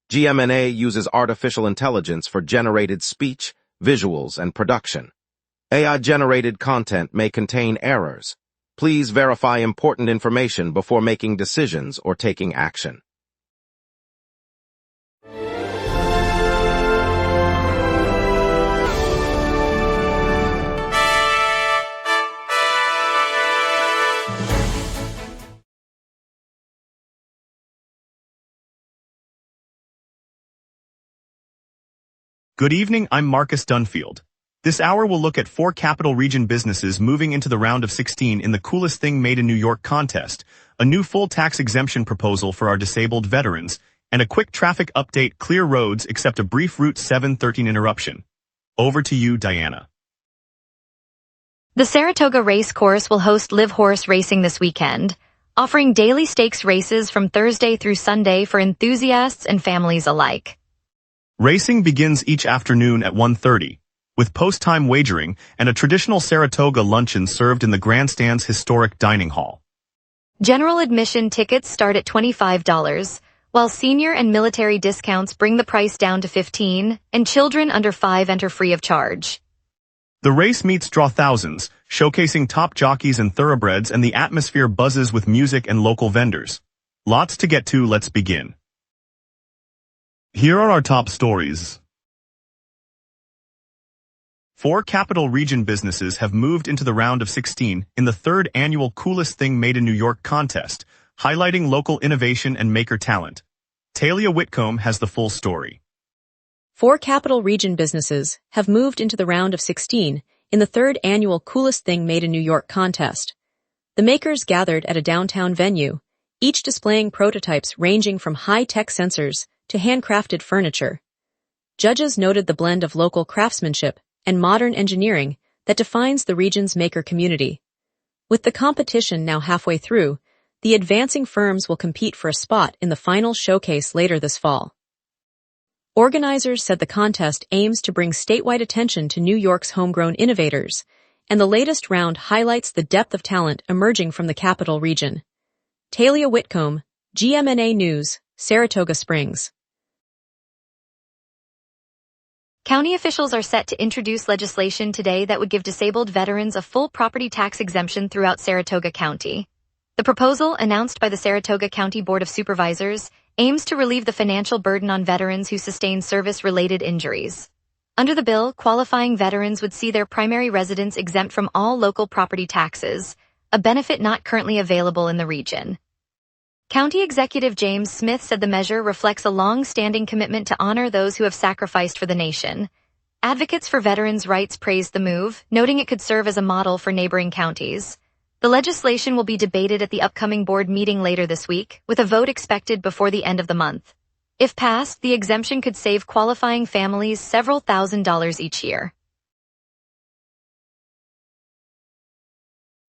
gmna uses artificial intelligence for generated speech, visuals, and production. AI-generated content may contain errors. Please verify important information before making decisions or taking action. Good evening, I'm Marcus Dunfield. This hour will look at 4 Capital Region businesses moving into the round of 16 in the Coolest Thing Made in New York contest, a new full tax exemption proposal for our disabled veterans, and a quick traffic update: clear roads except a brief Route 713 interruption. Over to you, Diana. The Saratoga Race Course will host live horse racing this weekend, offering daily stakes races from Thursday through Sunday for enthusiasts and families alike. Racing begins each afternoon at 1:30, with post-time wagering and a traditional Saratoga luncheon served in the grandstand's historic dining hall. General admission tickets start at $25, while senior and military discounts bring the price down to $15, and children under 5 enter free of charge. The race meets draw thousands, showcasing top jockeys and thoroughbreds, and the atmosphere buzzes with music and local vendors. Lots to get to, let's begin. Here are our top stories. 4 Capital Region businesses have moved into the round of 16 in the 3rd annual Coolest Thing Made in New York contest, highlighting local innovation and maker talent. Talia Whitcomb has the full story. 4 Capital Region businesses have moved into the round of 16 in the 3rd annual Coolest Thing Made in New York contest. The makers gathered at a downtown venue, each displaying prototypes ranging from high-tech sensors to handcrafted furniture. Judges noted the blend of local craftsmanship and modern engineering that defines the region's maker community. With the competition now halfway through, the advancing firms will compete for a spot in the final showcase later this fall. Organizers said the contest aims to bring statewide attention to New York's homegrown innovators, and the latest round highlights the depth of talent emerging from the Capital Region. Talia Whitcomb, GMNA News, Saratoga Springs. County officials are set to introduce legislation today that would give disabled veterans a full property tax exemption throughout Saratoga County. The proposal, announced by the Saratoga County Board of Supervisors, aims to relieve the financial burden on veterans who sustain service-related injuries. Under the bill, qualifying veterans would see their primary residence exempt from all local property taxes, a benefit not currently available in the region. County Executive James Smith said the measure reflects a long-standing commitment to honor those who have sacrificed for the nation. Advocates for veterans' rights praised the move, noting it could serve as a model for neighboring counties. The legislation will be debated at the upcoming board meeting later this week, with a vote expected before the end of the month. If passed, the exemption could save qualifying families several $1,000s each year.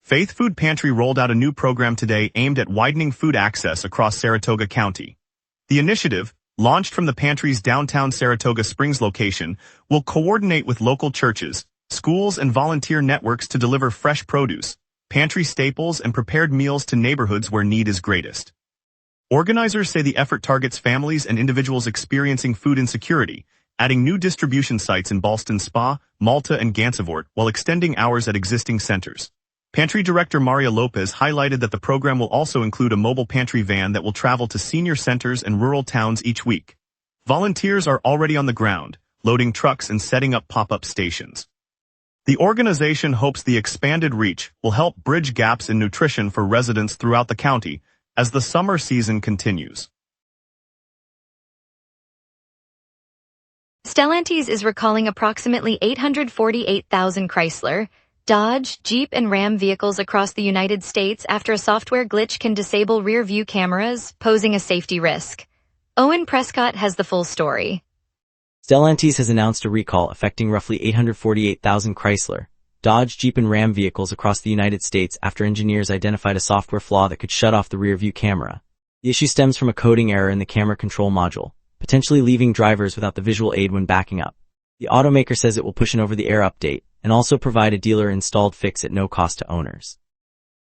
Faith Food Pantry rolled out a new program today aimed at widening food access across Saratoga County. The initiative, launched from the pantry's downtown Saratoga Springs location, will coordinate with local churches, schools, and volunteer networks to deliver fresh produce, pantry staples, and prepared meals to neighborhoods where need is greatest. Organizers say the effort targets families and individuals experiencing food insecurity, adding new distribution sites in Ballston Spa, Malta, and Gansevoort, while extending hours at existing centers. Pantry Director Maria Lopez highlighted that the program will also include a mobile pantry van that will travel to senior centers and rural towns each week. Volunteers are already on the ground, loading trucks and setting up pop-up stations. The organization hopes the expanded reach will help bridge gaps in nutrition for residents throughout the county as the summer season continues. Stellantis is recalling approximately 848,000 Chrysler, Dodge, Jeep, and Ram vehicles across the United States after a software glitch can disable rear-view cameras, posing a safety risk. Owen Prescott has the full story. Stellantis has announced a recall affecting roughly 848,000 Chrysler, Dodge, Jeep, and Ram vehicles across the United States after engineers identified a software flaw that could shut off the rear-view camera. The issue stems from a coding error in the camera control module, potentially leaving drivers without the visual aid when backing up. The automaker says it will push an over-the-air update and also provide a dealer-installed fix at no cost to owners.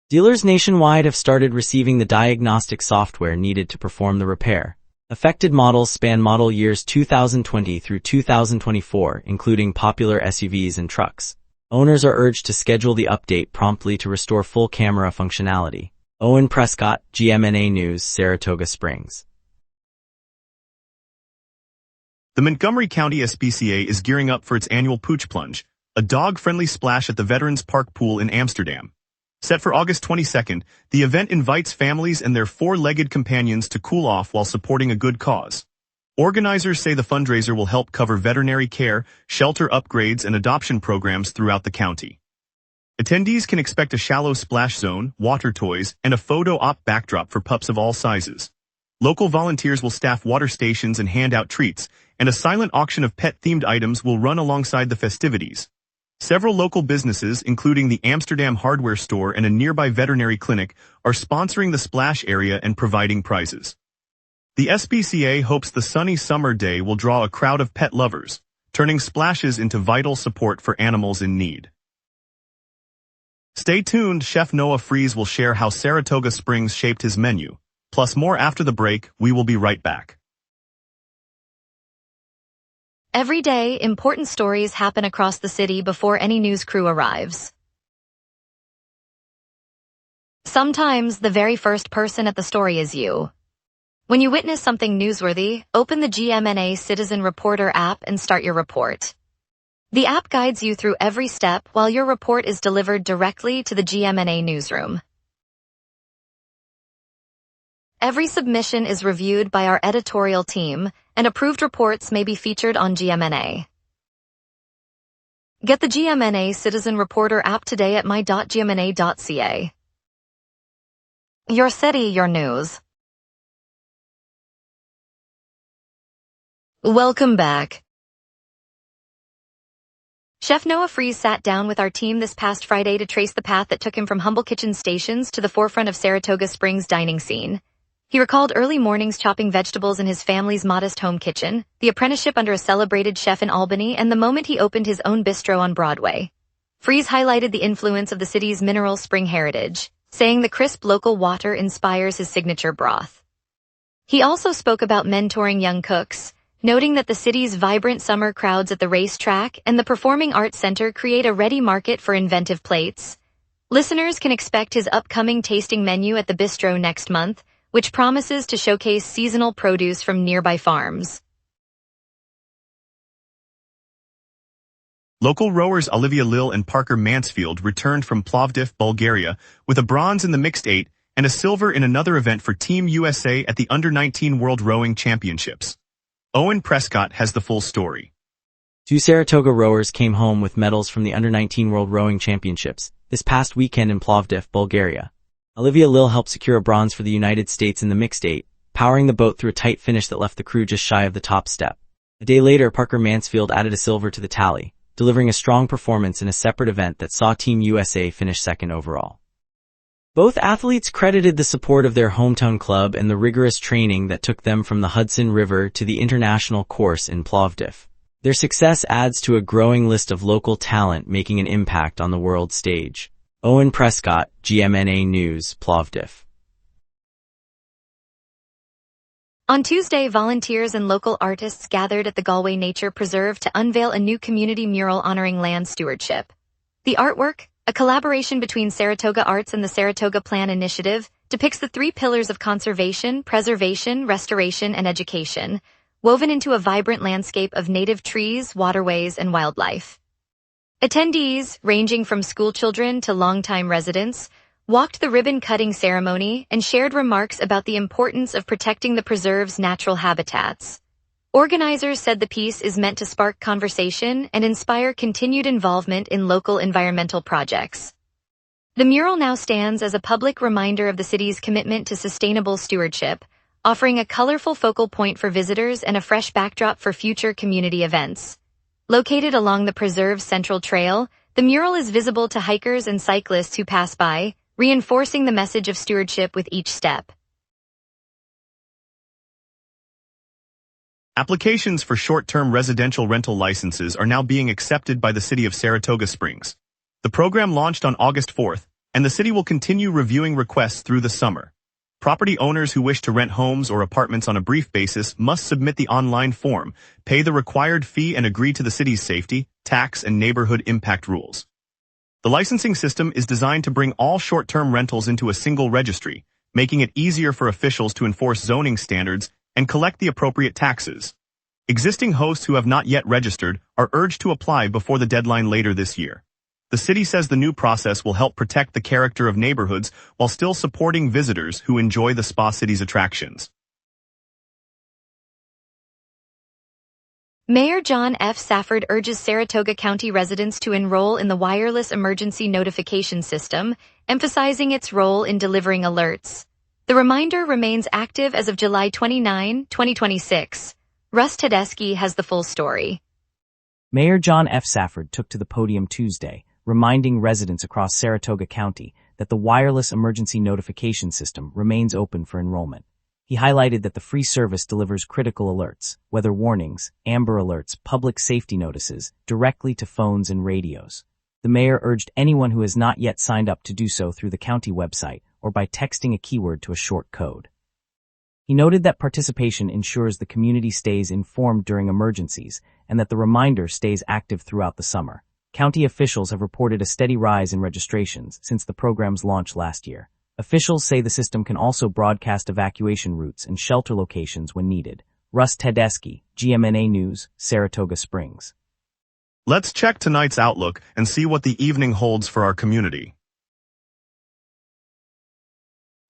Dealers nationwide have started receiving the diagnostic software needed to perform the repair. Affected models span model years 2020 through 2024, including popular SUVs and trucks. Owners are urged to schedule the update promptly to restore full camera functionality. Owen Prescott, GMNA News, Saratoga Springs. The Montgomery County SPCA is gearing up for its annual Pooch Plunge, a dog-friendly splash at the Veterans Park Pool in Amsterdam. Set for August 22nd, the event invites families and their four-legged companions to cool off while supporting a good cause. Organizers say the fundraiser will help cover veterinary care, shelter upgrades, and adoption programs throughout the county. Attendees can expect a shallow splash zone, water toys, and a photo-op backdrop for pups of all sizes. Local volunteers will staff water stations and hand out treats, and a silent auction of pet-themed items will run alongside the festivities. Several local businesses, including the Amsterdam hardware store and a nearby veterinary clinic, are sponsoring the splash area and providing prizes. The SPCA hopes the sunny summer day will draw a crowd of pet lovers, turning splashes into vital support for animals in need. Stay tuned, Chef Noah Fries will share how Saratoga Springs shaped his menu. Plus more after the break. We will be right back. Every day, important stories happen across the city before any news crew arrives. Sometimes the very first person at the story is you. When you witness something newsworthy, open the GMNA Citizen Reporter app and start your report. The app guides you through every step while your report is delivered directly to the GMNA newsroom. Every submission is reviewed by our editorial team, and approved reports may be featured on GMNA. Get the GMNA Citizen Reporter app today at my.gmna.ca. Your city, your news. Welcome back. Chef Noah Fries sat down with our team this past Friday to trace the path that took him from humble kitchen stations to the forefront of Saratoga Springs' dining scene. He recalled early mornings chopping vegetables in his family's modest home kitchen, the apprenticeship under a celebrated chef in Albany, and the moment he opened his own bistro on Broadway. Fries highlighted the influence of the city's mineral spring heritage, saying the crisp local water inspires his signature broth. He also spoke about mentoring young cooks, noting that the city's vibrant summer crowds at the racetrack and the Performing Arts Center create a ready market for inventive plates. Listeners can expect his upcoming tasting menu at the bistro next month, which promises to showcase seasonal produce from nearby farms. Local rowers Olivia Lill and Parker Mansfield returned from Plovdiv, Bulgaria, with a bronze in the mixed 8 and a silver in another event for Team USA at the Under-19 World Rowing Championships. Owen Prescott has the full story. Two Saratoga rowers came home with medals from the Under-19 World Rowing Championships this past weekend in Plovdiv, Bulgaria. Olivia Lill helped secure a bronze for the United States in the mixed 8, powering the boat through a tight finish that left the crew just shy of the top step. A day later, Parker Mansfield added a silver to the tally, delivering a strong performance in a separate event that saw Team USA finish second overall. Both athletes credited the support of their hometown club and the rigorous training that took them from the Hudson River to the international course in Plovdiv. Their success adds to a growing list of local talent making an impact on the world stage. Owen Prescott, GMNA News, Plovdiv. On Tuesday, volunteers and local artists gathered at the Galway Nature Preserve to unveil a new community mural honoring land stewardship. The artwork, a collaboration between Saratoga Arts and the Saratoga Plan Initiative, depicts the three pillars of conservation, preservation, restoration, and education, woven into a vibrant landscape of native trees, waterways, and wildlife. Attendees, ranging from schoolchildren to longtime residents, walked the ribbon-cutting ceremony and shared remarks about the importance of protecting the preserve's natural habitats. Organizers said the piece is meant to spark conversation and inspire continued involvement in local environmental projects. The mural now stands as a public reminder of the city's commitment to sustainable stewardship, offering a colorful focal point for visitors and a fresh backdrop for future community events. Located along the preserve's central trail, the mural is visible to hikers and cyclists who pass by, reinforcing the message of stewardship with each step. Applications for short-term residential rental licenses are now being accepted by the city of Saratoga Springs. The program launched on August 4th, and the city will continue reviewing requests through the summer. Property owners who wish to rent homes or apartments on a brief basis must submit the online form, pay the required fee, and agree to the city's safety, tax, and neighborhood impact rules. The licensing system is designed to bring all short-term rentals into a single registry, making it easier for officials to enforce zoning standards and collect the appropriate taxes. Existing hosts who have not yet registered are urged to apply before the deadline later this year. The city says the new process will help protect the character of neighborhoods while still supporting visitors who enjoy the Spa City's attractions. Mayor John F. Safford urges Saratoga County residents to enroll in the wireless emergency notification system, emphasizing its role in delivering alerts. The reminder remains active as of July 29, 2026. Russ Tedeschi has the full story. Mayor John F. Safford took to the podium Tuesday, reminding residents across Saratoga County that the wireless emergency notification system remains open for enrollment. He highlighted that the free service delivers critical alerts, weather warnings, amber alerts, public safety notices, directly to phones and radios. The mayor urged anyone who has not yet signed up to do so through the county website or by texting a keyword to a short code. He noted that participation ensures the community stays informed during emergencies and that the reminder stays active throughout the summer. County officials have reported a steady rise in registrations since the program's launch last year. Officials say the system can also broadcast evacuation routes and shelter locations when needed. Russ Tedeschi, GMNA News, Saratoga Springs. Let's check tonight's outlook and see what the evening holds for our community.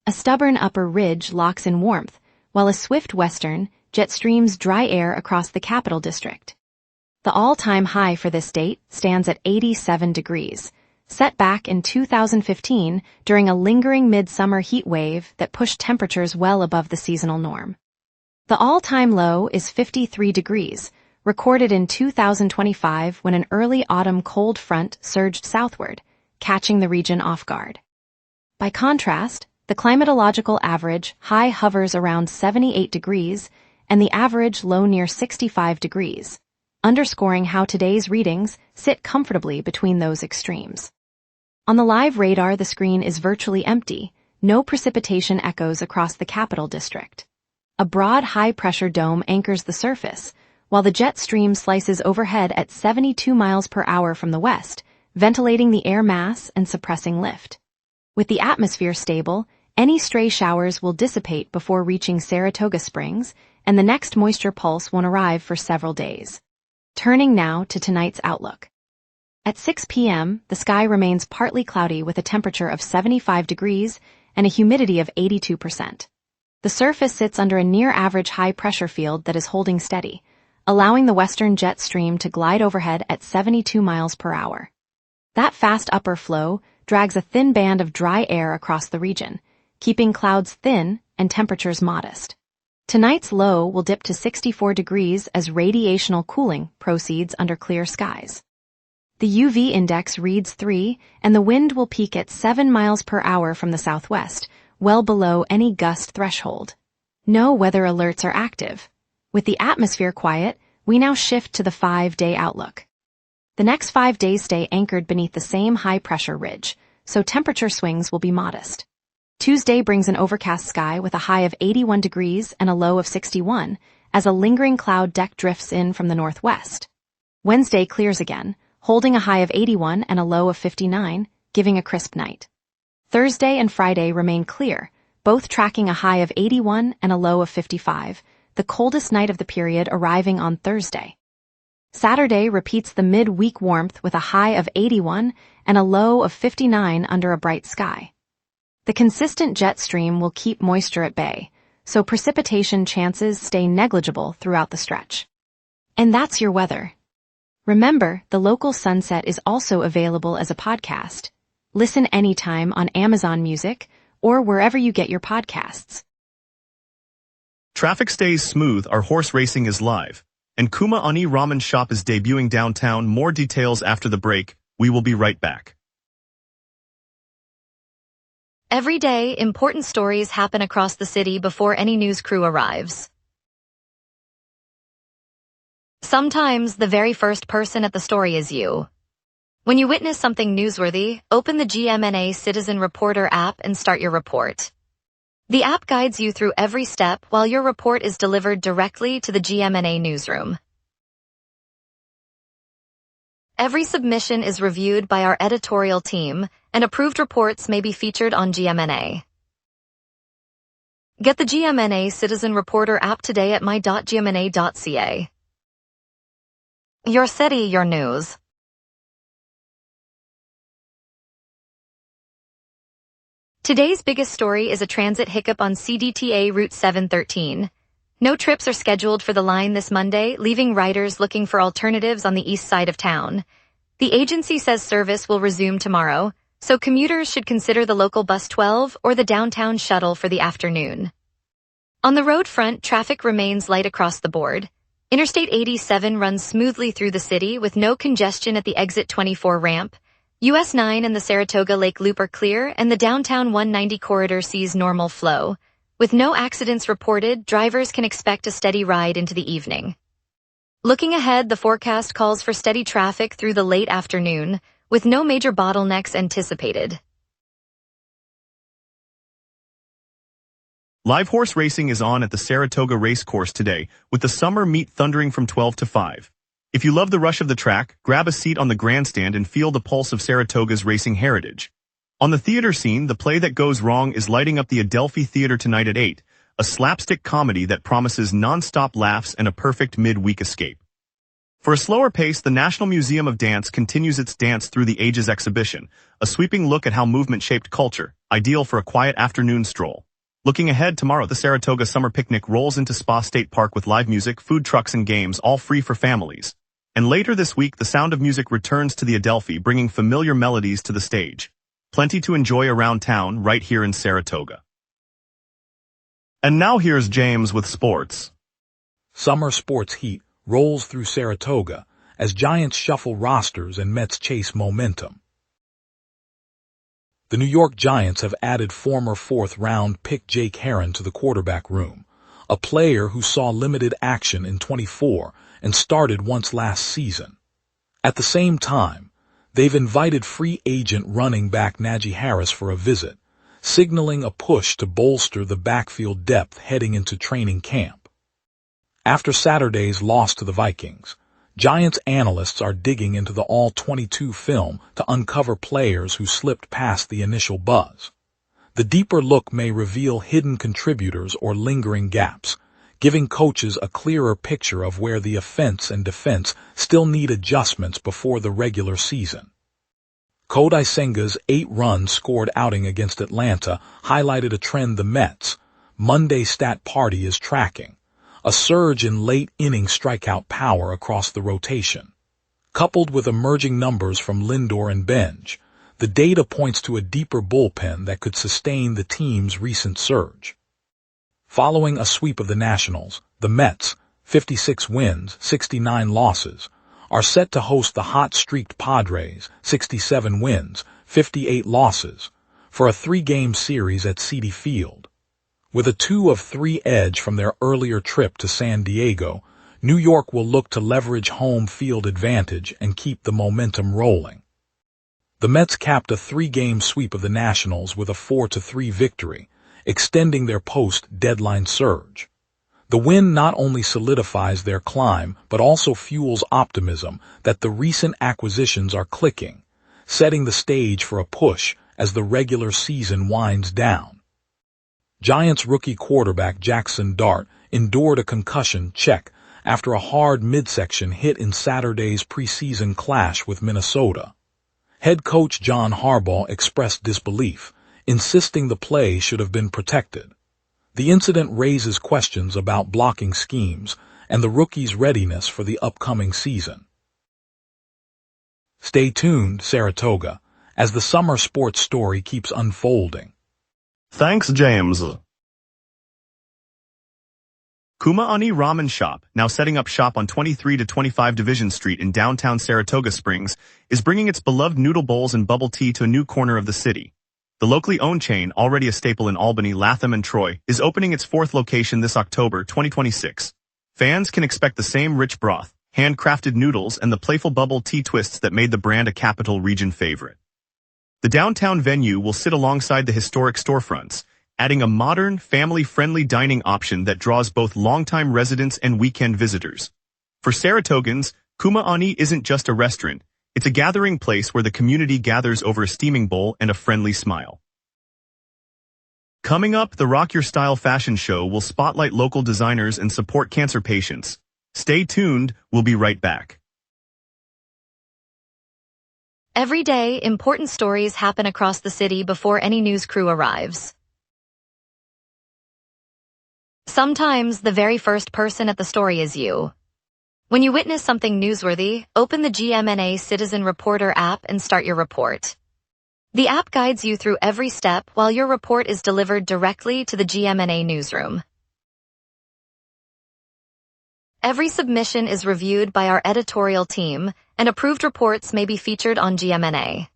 A stubborn upper ridge locks in warmth, while a swift western jet streams dry air across the Capital District. The all-time high for this date stands at 87 degrees, set back in 2015 during a lingering midsummer heat wave that pushed temperatures well above the seasonal norm. The all-time low is 53 degrees, recorded in 2025 when an early autumn cold front surged southward, catching the region off guard. By contrast, the climatological average high hovers around 78 degrees and the average low near 65 degrees, underscoring how today's readings sit comfortably between those extremes. On the live radar, the screen is virtually empty, no precipitation echoes across the Capital District. A broad high-pressure dome anchors the surface, while the jet stream slices overhead at 72 miles per hour from the west, ventilating the air mass and suppressing lift. With the atmosphere stable, any stray showers will dissipate before reaching Saratoga Springs, and the next moisture pulse won't arrive for several days. Turning now to tonight's outlook. At 6 p.m., the sky remains partly cloudy with a temperature of 75 degrees and a humidity of 82%. The surface sits under a near-average high-pressure field that is holding steady, allowing the western jet stream to glide overhead at 72 miles per hour. That fast upper flow drags a thin band of dry air across the region, keeping clouds thin and temperatures modest. Tonight's low will dip to 64 degrees as radiational cooling proceeds under clear skies. The UV index reads 3, and the wind will peak at 7 miles per hour from the southwest, well below any gust threshold. No weather alerts are active. With the atmosphere quiet, we now shift to the 5-day outlook. The next 5 days stay anchored beneath the same high-pressure ridge, so temperature swings will be modest. Tuesday brings an overcast sky with a high of 81 degrees and a low of 61, as a lingering cloud deck drifts in from the northwest. Wednesday clears again, holding a high of 81 and a low of 59, giving a crisp night. Thursday and Friday remain clear, both tracking a high of 81 and a low of 55, the coldest night of the period arriving on Thursday. Saturday repeats the mid-week warmth with a high of 81 and a low of 59 under a bright sky. The consistent jet stream will keep moisture at bay, so precipitation chances stay negligible throughout the stretch. And that's your weather. Remember, the local sunset is also available as a podcast. Listen anytime on Amazon Music or wherever you get your podcasts. Traffic stays smooth, our horse racing is live, and Kuma Ani Ramen Shop is debuting downtown. More details after the break. We will be right back. Every day, important stories happen across the city before any news crew arrives. Sometimes the very first person at the story is you. When you witness something newsworthy, open the GMNA Citizen Reporter app and start your report. The app guides you through every step while your report is delivered directly to the GMNA newsroom. Every submission is reviewed by our editorial team, and approved reports may be featured on GMNA. Get the GMNA Citizen Reporter app today at my.gmna.ca. Your city, your news. Today's biggest story is a transit hiccup on CDTA Route 713. No trips are scheduled for the line this Monday, leaving riders looking for alternatives on the east side of town. The agency says service will resume tomorrow, so commuters should consider the local Bus 12 or the downtown shuttle for the afternoon. On the road front, traffic remains light across the board. Interstate 87 runs smoothly through the city with no congestion at the Exit 24 ramp. US 9 and the Saratoga Lake Loop are clear, and the downtown 190 corridor sees normal flow. With no accidents reported, drivers can expect a steady ride into the evening. Looking ahead, the forecast calls for steady traffic through the late afternoon, with no major bottlenecks anticipated. Live horse racing is on at the Saratoga Racecourse today, with the summer meet thundering from 12 to 5. If you love the rush of the track, grab a seat on the grandstand and feel the pulse of Saratoga's racing heritage. On the theater scene, The Play That Goes Wrong is lighting up the Adelphi Theater tonight at 8, a slapstick comedy that promises non-stop laughs and a perfect mid-week escape. For a slower pace, the National Museum of Dance continues its Dance Through the Ages exhibition, a sweeping look at how movement shaped culture, ideal for a quiet afternoon stroll. Looking ahead, tomorrow the Saratoga Summer Picnic rolls into Spa State Park with live music, food trucks and games, all free for families. And later this week, the Sound of Music returns to the Adelphi, bringing familiar melodies to the stage. Plenty to enjoy around town, right here in Saratoga. And now here's James with sports. Summer sports heat rolls through Saratoga as Giants shuffle rosters and Mets chase momentum. The New York Giants have added former fourth-round pick Jake Herron to the quarterback room, a player who saw limited action in 24 and started once last season. At the same time, they've invited free agent running back Najee Harris for a visit, signaling a push to bolster the backfield depth heading into training camp. After Saturday's loss to the Vikings, Giants analysts are digging into the All-22 film to uncover players who slipped past the initial buzz. The deeper look may reveal hidden contributors or lingering gaps, giving coaches a clearer picture of where the offense and defense still need adjustments before the regular season. Kodai Senga's 8-run scored outing against Atlanta highlighted a trend the Mets' Monday stat party is tracking, a surge in late-inning strikeout power across the rotation. Coupled with emerging numbers from Lindor and Benj, the data points to a deeper bullpen that could sustain the team's recent surge. Following a sweep of the Nationals, the Mets, 56 wins, 69 losses, are set to host the hot-streaked Padres, 67 wins, 58 losses, for a 3-game series at Citi Field. With a 2-of-3 edge from their earlier trip to San Diego, New York will look to leverage home field advantage and keep the momentum rolling. The Mets capped a 3-game sweep of the Nationals with a 4-3 victory, extending their post-deadline surge. The win not only solidifies their climb, but also fuels optimism that the recent acquisitions are clicking, setting the stage for a push as the regular season winds down. Giants rookie quarterback Jackson Dart endured a concussion check after a hard midsection hit in Saturday's preseason clash with Minnesota. Head coach John Harbaugh expressed disbelief, insisting the play should have been protected. The incident raises questions about blocking schemes and the rookie's readiness for the upcoming season. Stay tuned, Saratoga, as the summer sports story keeps unfolding. Thanks, James. Kuma Ani Ramen Shop, now setting up shop on 23 to 25 Division Street in downtown Saratoga Springs, is bringing its beloved noodle bowls and bubble tea to a new corner of the city. The locally owned chain, already a staple in Albany, Latham, and Troy, is opening its 4th location this October 2026. Fans can expect the same rich broth, handcrafted noodles, and the playful bubble tea twists that made the brand a Capital Region favorite. The downtown venue will sit alongside the historic storefronts, adding a modern, family-friendly dining option that draws both longtime residents and weekend visitors. For Saratogans, Kumaani isn't just a restaurant, it's a gathering place where the community gathers over a steaming bowl and a friendly smile. Coming up, the Rock Your Style fashion show will spotlight local designers and support cancer patients. Stay tuned, we'll be right back. Every day, important stories happen across the city before any news crew arrives. Sometimes, the very first person at the story is you. When you witness something newsworthy, open the GMNA Citizen Reporter app and start your report. The app guides you through every step while your report is delivered directly to the GMNA newsroom. Every submission is reviewed by our editorial team, and approved reports may be featured on GMNA.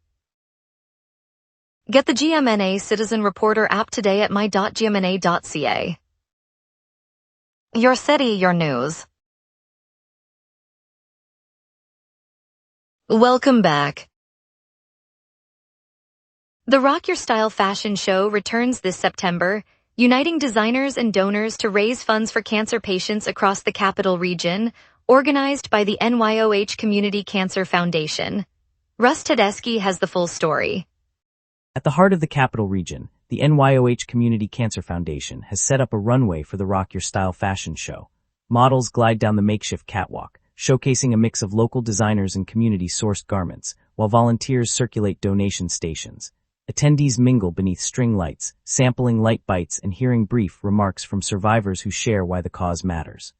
Get the GMNA Citizen Reporter app today at my.gmna.ca. Your city, your news. Welcome back. The Rock Your Style fashion show returns this September, uniting designers and donors to raise funds for cancer patients across the capital region, organized by the NYOH Community Cancer Foundation. Russ Tedeschi has the full story. At the heart of the capital region, the NYOH Community Cancer Foundation has set up a runway for the Rock Your Style fashion show. Models glide down the makeshift catwalk, showcasing a mix of local designers and community-sourced garments, while volunteers circulate donation stations. Attendees mingle beneath string lights, sampling light bites and hearing brief remarks from survivors who share why the cause matters.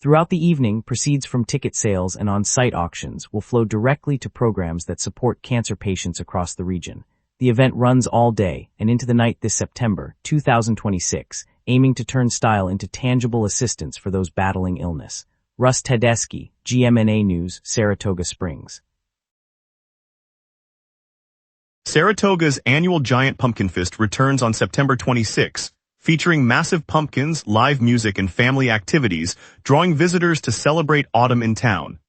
Throughout the evening, proceeds from ticket sales and on-site auctions will flow directly to programs that support cancer patients across the region. The event runs all day and into the night this September, 2026, aiming to turn style into tangible assistance for those battling illness. Russ Tedeschi, GMNA News, Saratoga Springs. Saratoga's annual Giant Pumpkin Fest returns on September 26, featuring massive pumpkins, live music, and family activities, drawing visitors to celebrate autumn in town.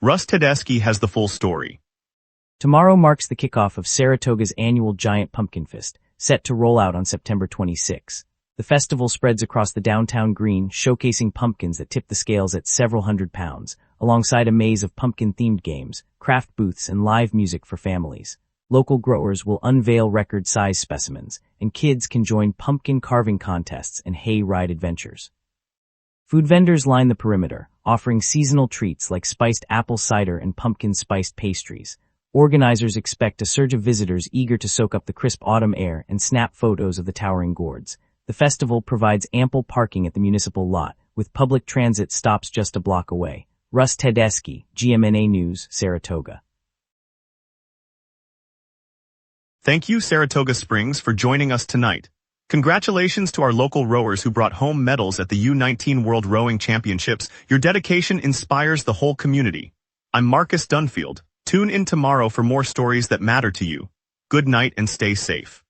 Russ Tedeschi has the full story. Tomorrow marks the kickoff of Saratoga's annual Giant Pumpkin Fest, set to roll out on September 26. The festival spreads across the downtown green, showcasing pumpkins that tip the scales at several hundred pounds, alongside a maze of pumpkin-themed games, craft booths, and live music for families. Local growers will unveil record-size specimens, and kids can join pumpkin carving contests and hay ride adventures. Food vendors line the perimeter, offering seasonal treats like spiced apple cider and pumpkin-spiced pastries. Organizers expect a surge of visitors eager to soak up the crisp autumn air and snap photos of the towering gourds. The festival provides ample parking at the Municipal lot, with public transit stops just a block away. Russ Tedeschi, GMNA News, Saratoga. Thank you, Saratoga Springs, for joining us tonight. Congratulations to our local rowers who brought home medals at the U19 World Rowing Championships. Your dedication inspires the whole community. I'm Marcus Dunfield. Tune in tomorrow for more stories that matter to you. Good night and stay safe.